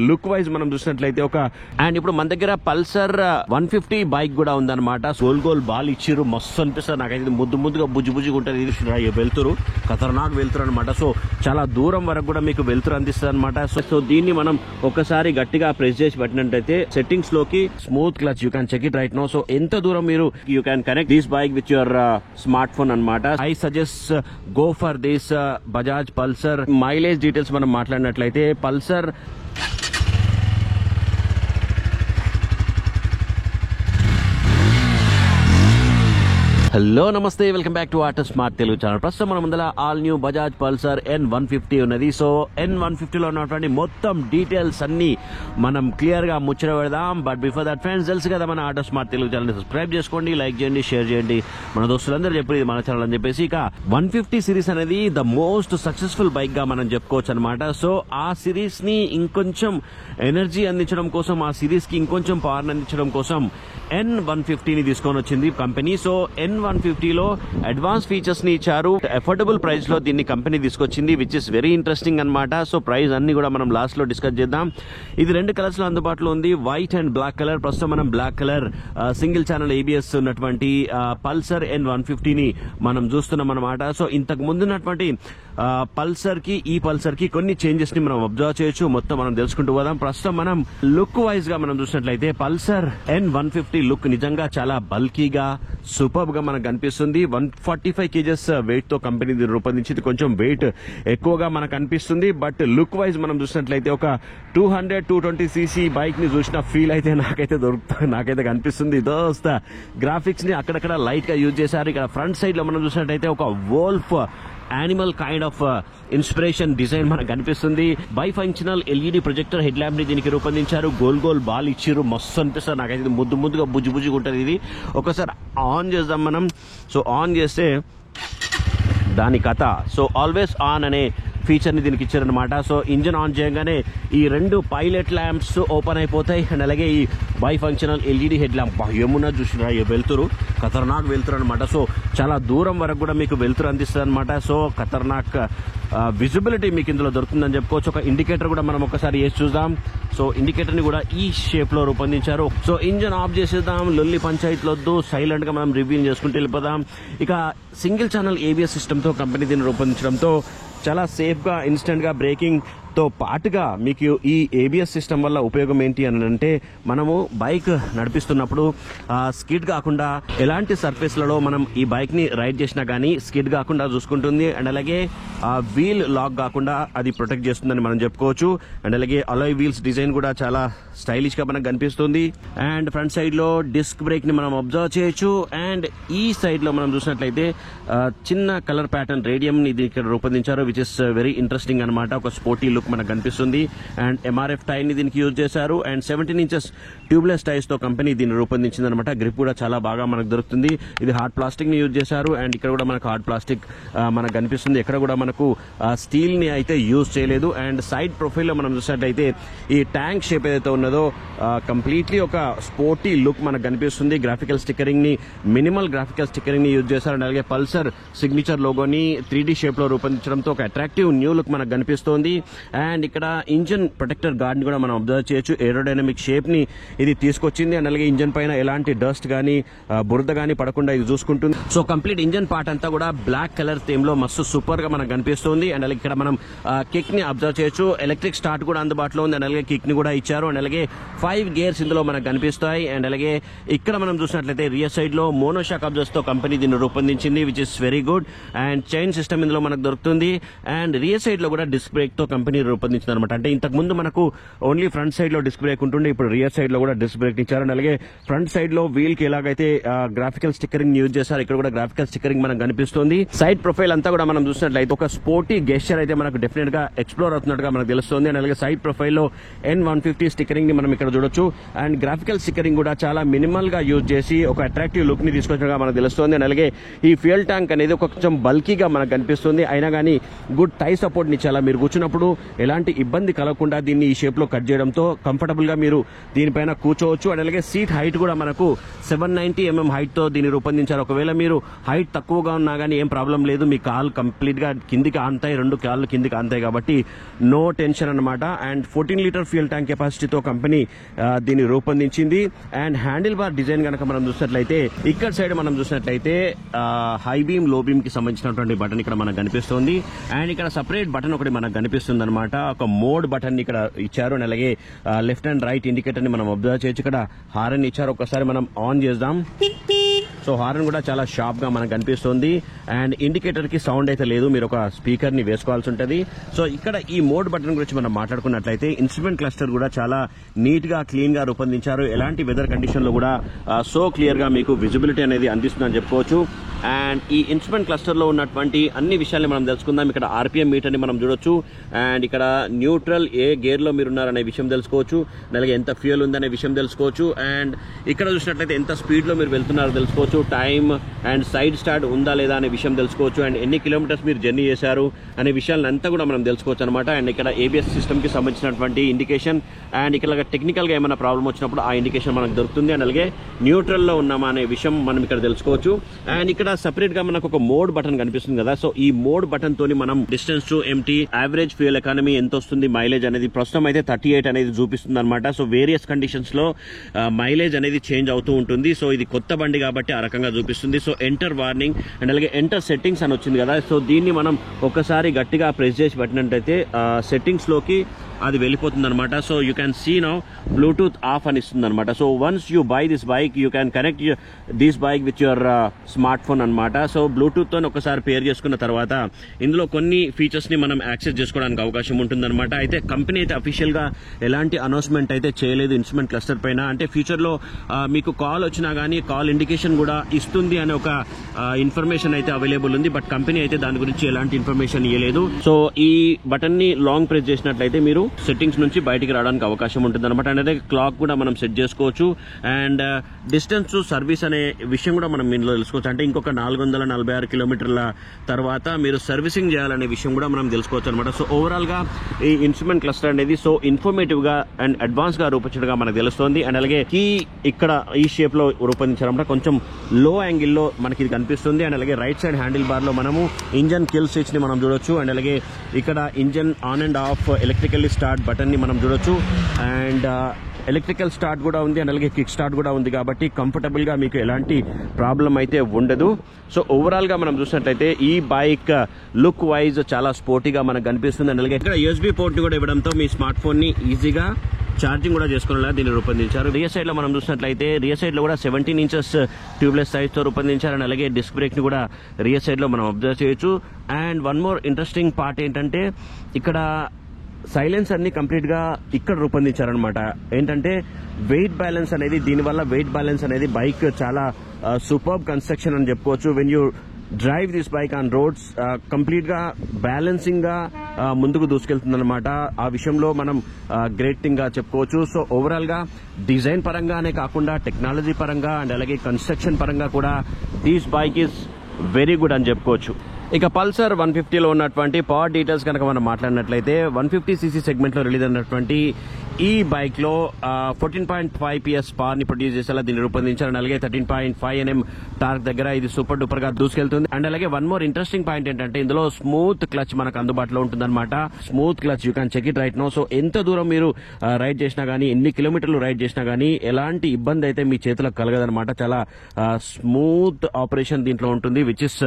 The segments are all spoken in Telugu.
లుక్ వైజ్ మనం చూసినట్లయితే అండ్ ఇప్పుడు మన దగ్గర పల్సర్ 150 బైక్ కూడా ఉందన్నమాట. గోల్ బాల్ ఇచ్చిర్రు, మస్తు అనిపిస్తుంది నాకైతే. ముద్దుగా బుజ్జి ఉంటుంది. వెళ్తురు ఖతర్నాక్ వెళ్తురు అనమాట. సో చాలా దూరం వరకు కూడా మీకు వెళ్తురు అందిస్తుంది అనమాట. సో దీన్ని మనం ఒకసారి గట్టిగా ప్రెస్ చేసి పెట్టినట్టయితే సెట్టింగ్స్ లోకి smooth clutch, you can check it right no. So ఎంత దూరం మీరు you can connect this bike with your smart phone అనమాట. I suggest go for this Bajaj Pulsar. Mileage details మనం మాట్లాడినట్లయితే పల్సర్ హలో నమస్తే, welcome back to auto smart Telugu channel. ప్రస్తుతం మన ముందర all new Bajaj Pulsar N150 ఉన్నది. సో N150 లో ఉన్నటువంటి మొత్తం డీటెయిల్స్ అన్ని మనం క్లియర్ గా ముచ్చట పెడదాం. బట్ బిఫోర్ దట్ ఫ్రెండ్స్, తెలుసు కదా మన auto smart Telugu channel subscribe చేసుకోండి, లైక్ చేయండి, షేర్ చేయండి. మన దోస్తులందరూ చెప్పి మన ఛానల్ అని చెప్పేసి ఇక 150 సిరీస్ అనేది ద మోస్ట్ సక్సెస్ఫుల్ బైక్ గా మనం చెప్పుకోవచ్చు అనమాట. సో ఆ సిరీస్ ని ఇంకొంచెం ఎనర్జీ అందించడం కోసం, ఆ సిరీస్ కి ఇంకొంచెం పవర్ అందించడం కోసం N150 ని తీసుకొని వచ్చింది కంపెనీ. సో N150 లో అడ్వాన్స్ ఫీచర్స్ ని ఇచ్చారు. అఫోర్డబుల్ ప్రైస్ లో దీన్ని కంపెనీ తీసుకొచ్చింది, విచ్ ఇస్ వెరీ ఇంట్రెస్టింగ్ అనమాట. సో ప్రైస్ అన్ని కూడా మనం లాస్ట్ లో డిస్కస్ చేద్దాం. ఇది 2 కలర్స్ లో అందుబాటులో ఉంది, వైట్ అండ్ బ్లాక్ కలర్. ప్రస్తుతం మనం black colour single channel ABS ఉన్నటువంటి పల్సర్ N150 ని మనం చూస్తున్నాం అనమాట. సో ఇంతకు ముందున్నటువంటి పల్సర్ కి ఈ పల్సర్ కి కొన్ని చేంజెస్ ని మనం అబ్జర్వ్ చేయొచ్చు. మొత్తం మనం తెలుసుకుంటూ పోదాం. ప్రస్తుతం మనం లుక్ వైజ్ గా మనం చూసినట్లయితే పల్సర్ N150 లుక్ నిజంగా చాలా బల్కీగా సూపర్ గా మనకు కనిపిస్తుంది. 145 kgs వెయిట్ తో కంపెనీ రూపొందించింది. కొంచెం వెయిట్ ఎక్కువగా మనకు అనిపిస్తుంది. బట్ లుక్ వైజ్ మనం చూసినట్లయితే ఒక 220 cc బైక్ ని చూసిన ఫీల్ అయితే నాకైతే కనిపిస్తుంది. దోస్త గ్రాఫిక్స్ ని అక్కడక్కడ లైట్ గా యూజ్ చేశారు. ఇక్కడ ఫ్రంట్ సైడ్ లో మనం చూసినట్లయితే ఒక wolf animal kind of inspiration design మనకు కనిపిస్తుంది. By functional LED projector head lamp ని దీనికి రూపొందించారు. గోల్ బాల్ ఇచ్చిర్రు, మస్తు అనిపిస్తుంది నాకైతే. ముద్దుగా బుజ్జి ఉంటుంది ఇది. ఒకసారి ఆన్ చేద్దాం మనం. సో ఆన్ చేస్తే దాని కథ. సో ఆల్వేస్ ఆన్ అనే ఫీచర్ ని దీనికి ఇచ్చారనమాట. సో ఇంజిన్ ఆన్ చేయగానే ఈ 2 పైలట్ ల్యాంప్స్ ఓపెన్ అయిపోతాయి. అండ్ అలాగే ఈ by functional LED head lamp ఏమున్నా చూసినా వెళ్తురు ఖతర్నాక్ వెళ్తురు అనమాట. సో చాలా దూరం వరకు కూడా మీకు వెళ్తురు అందిస్తుంది అనమాట. సో ఖతర్నాక్ విజిబిలిటీ మీకు ఇందులో దొరుకుతుందని చెప్పుకోవచ్చు. ఒక ఇండికేటర్ కూడా మనం ఒకసారి వేసి చూద్దాం. సో ఇండికేటర్ ని కూడా ఈ షేప్ లో రూపొందించారు. సో ఇంజిన్ ఆఫ్ చేసేద్దాం, లొల్లి పంచాయతీలు వద్దు, సైలెంట్ గా మనం రివ్యూ చేసుకుంటూ వెళ్ళిపోదాం. ఇక సింగిల్ ఛానల్ ABS సిస్టమ్ తో కంపెనీ దీన్ని రూపొందించడంతో చాలా సేఫ్ గా ఇన్స్టెంట్ గా బ్రేకింగ్ తో పాటుగా మీకు ఈ ABS సిస్టమ్ వల్ల ఉపయోగం ఏంటి అని అంటే, మనము బైక్ నడిపిస్తున్నప్పుడు స్కిడ్ కాకుండా ఎలాంటి సర్ఫేస్లలో మనం ఈ బైక్ ని రైడ్ చేసినా గానీ స్కిడ్ కాకుండా చూసుకుంటుంది. అండ్ అలాగే వీల్ లాక్ కాకుండా అది ప్రొటెక్ట్ చేస్తుందని మనం చెప్పుకోవచ్చు. అండ్ అలాగే అలాయ్ వీల్స్ డిజైన్ కూడా చాలా స్టైలిష్ గా మనకు కనిపిస్తుంది. అండ్ ఫ్రంట్ సైడ్ లో డిస్క్ బ్రేక్ ని మనం అబ్జర్వ్ చేయొచ్చు. అండ్ ఈ సైడ్ లో మనం చూసినట్లయితే చిన్న కలర్ ప్యాటర్న్ రేడియం ని ఇక్కడ రూపొందించారు, విచ్ ఇస్ వెరీ ఇంట్రెస్టింగ్ అనమాట. ఒక స్పోర్టీ లుక్ మనకు కనిపిస్తుంది. అండ్ MRF టైర్ ని దీనికి యూజ్ చేశారు. అండ్ 17 inches ట్యూబ్లెస్ టైర్స్ తో కంపెనీ దీన్ని రూపొందించింది అనమాట. గ్రిప్ కూడా చాలా బాగా మనకు దొరుకుతుంది. ఇది హార్డ్ ప్లాస్టిక్ ని యూజ్ చేశారు. అండ్ ఇక్కడ కూడా మనకు హార్డ్ ప్లాస్టిక్ మనకు కనిపిస్తుంది. ఎక్కడ కూడా మనకు స్టీల్ ని అయితే యూజ్ చేయలేదు. అండ్ సైడ్ ప్రొఫైల్ లో మనం చూసినట్లయితే ఈ ట్యాంక్ షేప్ ఏదైతే ఉన్నదో కంప్లీట్లీ ఒక స్పోర్టీ లుక్ మనకు కనిపిస్తుంది. గ్రాఫికల్ స్టిక్కరింగ్ ని, మినిమల్ గ్రాఫికల్ స్టిక్కరింగ్ ని యూజ్ చేశారు. అండ్ అలాగే పల్సర్ సిగ్నేచర్ లోగోని 3D షేప్ లో రూపొందించడంతో ఒక అట్రాక్టివ్ న్యూ లుక్ మనకు కనిపిస్తోంది. అండ్ ఇక్కడ ఇంజిన్ ప్రొటెక్టర్ గార్డ్ ని కూడా మనం అబ్జర్వ్ చేయొచ్చు. ఏరోడైనమిక్ షేప్ ని ఇది తీసుకొచ్చింది. అండ్ అలాగే ఇంజిన్ పైన ఎలాంటి డస్ట్ గానీ బురద గానీ పడకుండా ఇది చూసుకుంటుంది. సో కంప్లీట్ ఇంజిన్ పార్ట్ అంతా కూడా బ్లాక్ కలర్ థీమ్ లో మస్తు సూపర్ గా మనకు కనిపిస్తుంది. అండ్ అలాగే ఇక్కడ మనం కిక్ ని అబ్జర్వ్ చేయొచ్చు. ఎలక్ట్రిక్ స్టార్ట్ కూడా అందుబాటులో ఉంది. అండ్ అలాగే కిక్ ని కూడా ఇచ్చారు. అండ్ అలాగే 5 గేర్స్ ఇందులో మనకు కనిపిస్తాయి. అండ్ అలాగే ఇక్కడ మనం చూసినట్లయితే రియర్ సైడ్ లో మోనోషాక్ అబ్జర్వ్స్ తో కంపెనీ దీన్ని రూపొందించింది, which is very good. And chain system ఇందులో మనకు దొరుకుతుంది. అండ్ రియర్ సైడ్ లో కూడా డిస్క్ బ్రేక్ తో కంపెనీ రూపొందించింది అనమాట. అంటే ఇంతకు ముందు మనకు ఓన్లీ ఫ్రంట్ సైడ్ లో డిస్క్ బ్రేక్ ఉంటుండే, ఇప్పుడు రియర్ సైడ్ లో కూడా డిస్క్ బ్రేక్ ఇచ్చారు. అండ్ అలాగే ఫ్రంట్ సైడ్ లో వీల్ కి ఎలాగైతే గ్రాఫికల్ స్టిక్కరింగ్ యూజ్ చేశారు, ఇక్కడ కూడా గ్రాఫికల్ స్టిక్కరింగ్ మనకు కనిపిస్తుంది. సైడ్ ప్రొఫైల్ అంతా కూడా మనం చూసినట్లయితే ఒక స్పోర్టీ గెస్చర్ అయితే మనకు డెఫినెట్ గా ఎక్స్ప్లోర్ అవుతున్నట్టుగా మనకు తెలుస్తుంది. అండ్ అలాగే సైడ్ ప్రొఫైల్ లో N150 స్టిక్కరింగ్ ని మనం ఇక్కడ చూడొచ్చు. అండ్ గ్రాఫికల్ స్టిక్కరింగ్ కూడా చాలా మినిమల్ గా యూజ్ చేసి ఒక అట్రాక్టివ్ లుక్ ని తీసుకొచ్చినట్టుగా మనకు తెలుస్తుంది. అండ్ అలాగే ఈ ఫ్యూయల్ ట్యాంక్ అనేది కొంచెం బల్కీగా మనకు కనిపిస్తుంది. అయినా కానీ గుడ్ టై సపోర్ట్ ని చాలా మీరు కూర్చున్నప్పుడు ఎలాంటి ఇబ్బంది కలగకుండా దీన్ని ఈ షేప్ లో కట్ చేయడంతో కంఫర్టబుల్ గా మీరు దీనిపైన కూర్చోవచ్చు. అండ్ అలాగే సీట్ హైట్ కూడా మనకు 790 mm హైట్ తో దీన్ని రూపొందించారు. ఒకవేళ మీరు హైట్ తక్కువగా ఉన్నా గానీ ఏం ప్రాబ్లం లేదు, మీ కాలు కంప్లీట్ గా కిందికి ఆంతాయి, 2 కాళ్ళు కిందికి ఆంతాయి కాబట్టి నో టెన్షన్ అన్నమాట. అండ్ 14 లీటర్ ఫ్యూయల్ ట్యాంక్ కెపాసిటీతో కంపెనీ దీన్ని రూపొందించింది. అండ్ హ్యాండిల్ బార్ డిజైన్ కనుక మనం చూసినట్లయితే ఇక్కడ సైడ్ మనం చూసినట్లయితే హై బీమ్ లో బీమ్ కి సంబంధించినటువంటి బటన్ ఇక్కడ మనకు కనిపిస్తుంది. అండ్ ఇక్కడ సపరేట్ బటన్ ఒకటి మనకు కనిపిస్తుంది అనమాట. ఒక మోడ్ బటన్ ఇక్కడ ఇచ్చారు. అండ్ అలాగే లెఫ్ట్ అండ్ రైట్ ఇండికేటర్ ని మనం అబ్జర్వ్ చేయొచ్చు. ఇక్కడ హారన్ ఇచ్చారు, ఒకసారి మనం ఆన్ చేద్దాం. సో హారన్ కూడా చాలా షార్ప్ గా మనకు కనిపిస్తుంది. అండ్ ఇండికేటర్ కి సౌండ్ అయితే లేదు, మీరు ఒక స్పీకర్ ని వేసుకోవాల్సి ఉంటుంది. సో ఇక్కడ ఈ మోడ్ బటన్ గురించి మనం మాట్లాడుకున్నట్లయితే ఇన్స్ట్రుమెంట్ క్లస్టర్ కూడా చాలా నీట్ గా క్లీన్ గా రూపొందించారు. ఎలాంటి వెదర్ కండిషన్ లో కూడా సో క్లియర్ గా మీకు విజిబిలిటీ అనేది అందిస్తుందని చెప్పుకోవచ్చు. అండ్ ఈ ఇన్స్ట్రుమెంట్ క్లస్టర్ లో ఉన్నటువంటి అన్ని విషయాల్ని మనం తెలుసుకుందాం. ఇక్కడ ఆర్పిఎం మీటర్ ని మనం చూడొచ్చు. అండ్ ఇక్కడ న్యూట్రల్ ఏ గేర్ లో మీరు ఉన్నారనే విషయం తెలుసుకోవచ్చు. అలాగే ఎంత ఫ్యూయల్ ఉందనే విషయం తెలుసుకోవచ్చు. అండ్ ఇక్కడ చూసినట్లయితే ఎంత స్పీడ్ లో మీరు వెళ్తున్నారో తెలుసుకోవచ్చు. టైమ్ అండ్ సైడ్ స్టార్ట్ ఉందా లేదా అనే విషయం తెలుసుకోవచ్చు. అండ్ ఎన్ని కిలోమీటర్స్ మీరు జర్నీ చేశారు అనే విషయాలను అంతా కూడా మనం తెలుసుకోవచ్చు అనమాట. అండ్ ఇక్కడ ఏబిఎస్ సిస్టమ్ కి సంబంధించినటువంటి ఇండికేషన్, అండ్ ఇక్కడ టెక్నికల్ గా ఏమైనా ప్రాబ్లం వచ్చినప్పుడు ఆ ఇండికేషన్ మనకు దొరుకుతుంది. అండ్ అలాగే న్యూట్రల్ లో ఉన్నామా అనే విషయం మనం ఇక్కడ తెలుసుకోవచ్చు. అండ్ ఇక్కడ సపరేట్ గా మనకు ఒక మోడ్ బటన్ కనిపిస్తుంది కదా. సో ఈ మోడ్ బటన్ తోని మనం distance to empty, average fuel economy ఎంత వస్తుంది, మైలేజ్ అనేది ప్రస్తుతం అయితే 38 అనేది చూపిస్తుంది అనమాట. సో వేరియస్ కండిషన్స్ లో మైలేజ్ అనేది చేంజ్ అవుతూ ఉంటుంది. సో ఇది కొత్త బండి కాబట్టి ఆ రకంగా చూపిస్తుంది. సో ఎంటర్ వార్నింగ్ అండ్ అలాగే ఎంటర్ సెట్టింగ్స్ అని వచ్చింది కదా. సో దీన్ని మనం ఒకసారి గట్టిగా ప్రెస్ చేసి పెట్టినట్టయితే సెట్టింగ్స్ లోకి అది వెళ్ళిపోతుంది అనమాట. So you can see now Bluetooth off అని ఇస్తుంది అనమాట. So once you buy this bike you can connect this bike with your smart phone అనమాట. సో బ్లూటూత్ తో ఒకసారి పేర్ చేసుకున్న తర్వాత ఇందులో కొన్ని ఫీచర్స్ ని మనం యాక్సెస్ చేసుకోవడానికి అవకాశం ఉంటుందన్నమాట. అయితే కంపెనీ అయితే అఫీషియల్ గా ఎలాంటి అనౌన్స్మెంట్ అయితే చేయలేదు ఇన్స్ట్రుమెంట్ క్లస్టర్ పైన. అంటే ఫ్యూచర్ లో మీకు కాల్ వచ్చినా గానీ కాల్ ఇండికేషన్ కూడా ఇస్తుంది అనే ఒక ఇన్ఫర్మేషన్ అయితే అవైలబుల్ ఉంది. బట్ కంపెనీ అయితే దాని గురించి ఎలాంటి ఇన్ఫర్మేషన్ ఇవ్వలేదు. సో ఈ బటన్ ని లాంగ్ ప్రెస్ చేసినట్లయితే మీరు సెట్టింగ్స్ నుంచి బయటికి రావడానికి అవకాశం ఉంటుంది అనమాట. అంటే క్లాక్ కూడా మనం సెట్ చేసుకోవచ్చు. అండ్ డిస్టెన్స్ టు సర్వీస్ అనే విషయం కూడా మనం ఇందులో తెలుసుకోవచ్చు. అంటే ఇంకొక 446 కిలోమీటర్ల తర్వాత మీరు సర్వీసింగ్ చేయాలనే విషయం కూడా మనం తెలుసుకోవచ్చు అనమాట. సో ఓవరాల్ గా ఈ ఇన్స్ట్రుమెంట్ క్లస్టర్ అనేది సో ఇన్ఫర్మేటివ్ గా అండ్ అడ్వాన్స్ గా రూపొందించడం మనకు తెలుస్తుంది. అండ్ అలాగే కీ ఇక్కడ ఈ షేప్ లో రూపొందించారన్నమాట. కొంచెం లో యాంగిల్ లో మనకి ఇది కనిపిస్తుంది. అండ్ అలాగే రైట్ సైడ్ హ్యాండిల్ బార్ లో మనము ఇంజన్ కిల్ స్విచ్ ని మనం చూడొచ్చు. అండ్ అలాగే ఇక్కడ engine on and of electrically start button ని మనం చూడొచ్చు. అండ్ ఎలక్ట్రికల్ స్టార్ట్ కూడా ఉంది. అండ్ అలాగే కిక్ స్టార్ట్ కూడా ఉంది కాబట్టి కంఫర్టబుల్ గా మీకు ఎలాంటి ప్రాబ్లం అయితే ఉండదు. సో ఓవరాల్ గా మనం చూసినట్లయితే ఈ బైక్ లుక్ వైజ్ చాలా స్పోర్టీగా మనకు కనిపిస్తుంది. అండ్ అలాగే ఇక్కడ USB పోర్ట్ కూడా ఇవ్వడంతో మీ స్మార్ట్ ఫోన్ ని ఈజీగా ఛార్జింగ్ కూడా చేసుకునేలా దీన్ని రూపొందించారు. రియర్ సైడ్ లో మనం చూసినట్లయితే రియర్ సైడ్ లో కూడా 17 ఇంచెస్ ట్యూబ్లెస్ సైజ్ తో రూపొందించారు. అండ్ అలాగే డిస్క్ బ్రేక్ ని కూడా రియర్ సైడ్ లో మనం అబ్జర్వ్ చేయొచ్చు. And one more interesting part ఏంటంటే ఇక్కడ సైలెన్సర్ ని కంప్లీట్ గా ఇక్కడ రూపొందించారనమాట. ఏంటంటే వెయిట్ బ్యాలెన్స్ అనేది, దీనివల్ల వెయిట్ బ్యాలెన్స్ అనేది బైక్ చాలా సూపర్బ్ కన్స్ట్రక్షన్ అని చెప్పుకోవచ్చు. When you drive this bike on roads complete గా బ్యాలెన్సింగ్ గా ముందుకు దూసుకెళ్తుంది అనమాట. ఆ విషయంలో మనం గ్రేట్ థింగ్ గా చెప్పుకోవచ్చు. సో ఓవరాల్ గా డిజైన్ పరంగానే కాకుండా టెక్నాలజీ పరంగా అండ్ అలాగే కన్స్ట్రక్షన్ పరంగా కూడా this bike is very good అని చెప్పుకోవచ్చు. ఇక పల్సర్ 150లో ఉన్నటువంటి పవర్ డీటెయిల్స్ కనుక మనం మాట్లాడినట్లయితే 150cc సెగ్మెంట్ లో రిలీజ్ అయినటువంటి ఈ బైక్ లో 14.5 PS పవర్ ని ప్రొడ్యూస్ చేసేలా దీన్ని రూపొందించారు. అలాగే 13.5 Nm టార్క్ దగ్గర ఇది సూపర్ డూపర్ గా దూసుకెళ్తుంది. అండ్ అలాగే వన్ మోర్ ఇంట్రెస్టింగ్ పాయింట్ ఏంటంటే ఇందులో స్మూత్ క్లచ్ మనకు అందుబాటులో ఉంటుందన్నమాట. Smooth clutch you can check it right no. So ఎంత దూరం మీరు రైడ్ చేసినా గానీ, ఎన్ని కిలోమీటర్లు రైడ్ చేసినా గానీ ఎలాంటి ఇబ్బంది అయితే మీ చేతులకు కలగదనమాట. చాలా స్మూత్ ఆపరేషన్ దీంట్లో ఉంటుంది, which is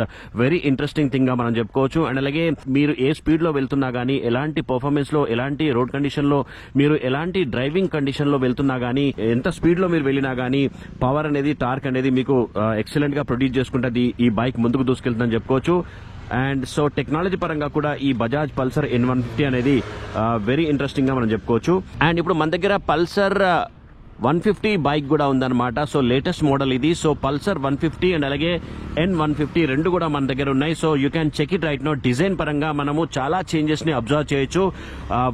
very interesting thing గా మనం చెప్పుకోవచ్చు. అండ్ అలాగే మీరు ఏ స్పీడ్ లో వెళ్తున్నా గానీ, ఎలాంటి పర్ఫార్మెన్స్ లో, ఎలాంటి రోడ్ కండిషన్ లో, మీరు ఎలాంటి డ్రైవింగ్ కండిషన్ లో వెళ్తున్నా గానీ, ఎంత స్పీడ్ లో మీరు వెళ్ళినా గానీ పవర్ అనేది, టార్క్ అనేది మీకు ఎక్సలెంట్ గా ప్రొడ్యూస్ చేసుకుంటుంది. ఈ బైక్ ముందుకు దూసుకెళ్తుందని చెప్పుకోవచ్చు. అండ్ సో టెక్నాలజీ పరంగా కూడా ఈ బజాజ్ పల్సర్ N150 అనేది వెరీ ఇంట్రెస్టింగ్ గా మనం చెప్పుకోవచ్చు. అండ్ ఇప్పుడు మన దగ్గర పల్సర్ 150 బైక్ కూడా ఉందన్నమాట. సో లేటెస్ట్ మోడల్ ఇది. సో పల్సర్ 150 అండ్ అలాగే N150 రెండు కూడా మన దగ్గర ఉన్నాయి. So you can check it right no. Design పరంగా మనము చాలా చేంజెస్ ని అబ్జర్వ్ చేయొచ్చు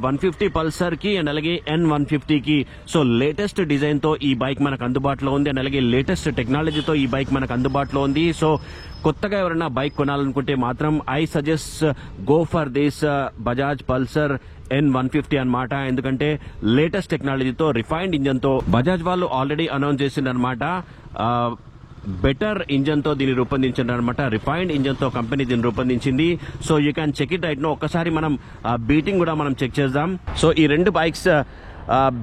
150 పల్సర్ కి అండ్ అలాగే N150 కి. సో లేటెస్ట్ డిజైన్ తో ఈ బైక్ మనకు అందుబాటులో ఉంది. అండ్ అలాగే లేటెస్ట్ టెక్నాలజీతో ఈ బైక్ మనకు అందుబాటులో ఉంది. సో కొత్తగా ఎవరైనా బైక్ కొనాలనుకుంటే మాత్రం I suggest go for this Bajaj Pulsar N150 అన్నమాట. ఎందుకంటే లేటెస్ట్ టెక్నాలజీతో రిఫైన్డ్ ఇంజన్ తో బజాజ్ వాళ్ళు ఆల్రెడీ అనౌన్స్ చేసిందన్నమాట. బెటర్ ఇంజన్ తో దీన్ని రూపొందించారు అనమాట. రిఫైన్డ్ ఇంజన్ తో కంపెనీ దీన్ని రూపొందించింది. So you can check it right no. ఒక్కసారి మనం బీటింగ్ కూడా మనం చెక్ చేద్దాం. సో ఈ రెండు బైక్స్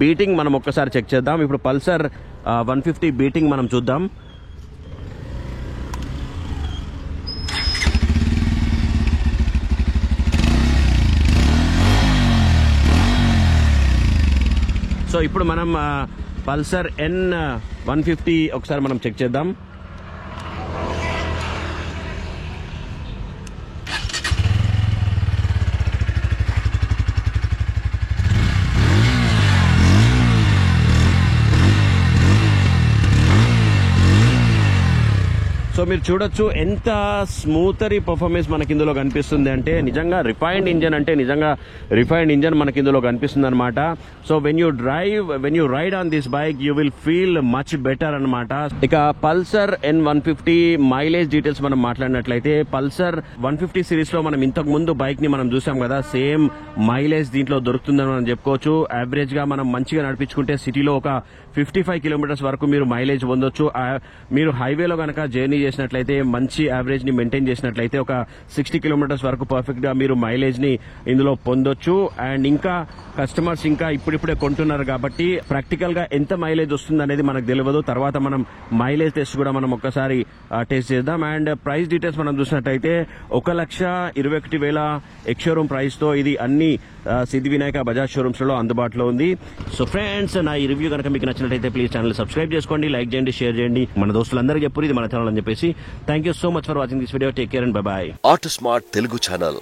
బీటింగ్ మనం ఒక్కసారి చెక్ చేద్దాం. ఇప్పుడు పల్సర్ 150 బీటింగ్ మనం చూద్దాం. సో ఇప్పుడు మనం పల్సర్ N150 ఒకసారి మనం చెక్ చేద్దాం. సో మీరు చూడొచ్చు ఎంత స్మూతరీ పర్ఫార్మెన్స్ మనకి ఇందులో కనిపిస్తుంది అంటే నిజంగా రిఫైన్డ్ ఇంజన్ మనకి ఇందులో కనిపిస్తుంది అనమాట. So when you ride on this bike you will feel much better అనమాట. ఇక పల్సర్ N150 మైలేజ్ డీటెయిల్స్ మనం మాట్లాడినట్లయితే పల్సర్ 150 సిరీస్ లో మనం ఇంతకు ముందు బైక్ ని మనం చూసాం కదా, సేమ్ మైలేజ్ దీంట్లో దొరుకుతుందని మనం చెప్పుకోవచ్చు. యావరేజ్ గా మనం మంచిగా నడిపించుకుంటే సిటీలో ఒక 55 కిలోమీటర్స్ వరకు మీరు మైలేజ్ పొందొచ్చు. మీరు హైవేలో కనుక జర్నీ చేసినట్లయితే మంచి యావరేజ్ ని మెయింటైన్ చేసినట్లయితే ఒక 60 కిలోమీటర్స్ వరకు పర్ఫెక్ట్ గా మీరు మైలేజ్ ని ఇందులో పొందొచ్చు. అండ్ ఇంకా కస్టమర్స్ ఇంకా ఇప్పుడిప్పుడే కొంటున్నారు కాబట్టి ప్రాక్టికల్ గా ఎంత మైలేజ్ వస్తుంది అనేది మనకు తెలియదు. తర్వాత మనం మైలేజ్ టెస్ట్ కూడా మనం ఒక్కసారి టెస్ట్ చేద్దాం. అండ్ ప్రైస్ డీటెయిల్స్ మనం చూసినట్లయితే 1,21,000 ఎక్స్ షోరూమ్ ప్రైస్ తో ఇది అన్ని సిద్ధి వినాయక బజాజ్ షోరూమ్స్ లో అందుబాటులో ఉంది. సో ఫ్రెండ్స్, నా ఈ రివ్యూ కనుక మీకు నచ్చినట్లయితే ప్లీజ్ ఛానల్ సబ్స్క్రైబ్ చేసుకోండి, లైక్ చేయండి, షేర్ చేయండి. మన దోస్తులందరికీ చెప్పు ఇది మన ఛానల్ అని చెప్పేసి. Thank you so much for watching this video. Take care and by by. Auto smart Telugu channel,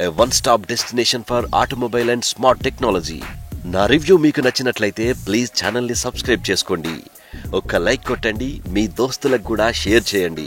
a one-stop destination for automobile and smart technology. నా రివ్యూ మీకు నచ్చినట్లయితే ప్లీజ్ ఛానల్ ని సబ్స్క్రైబ్ చేసుకోండి, ఒక్క లైక్ కొట్టండి, మీ దోస్తులకు కూడా షేర్ చేయండి.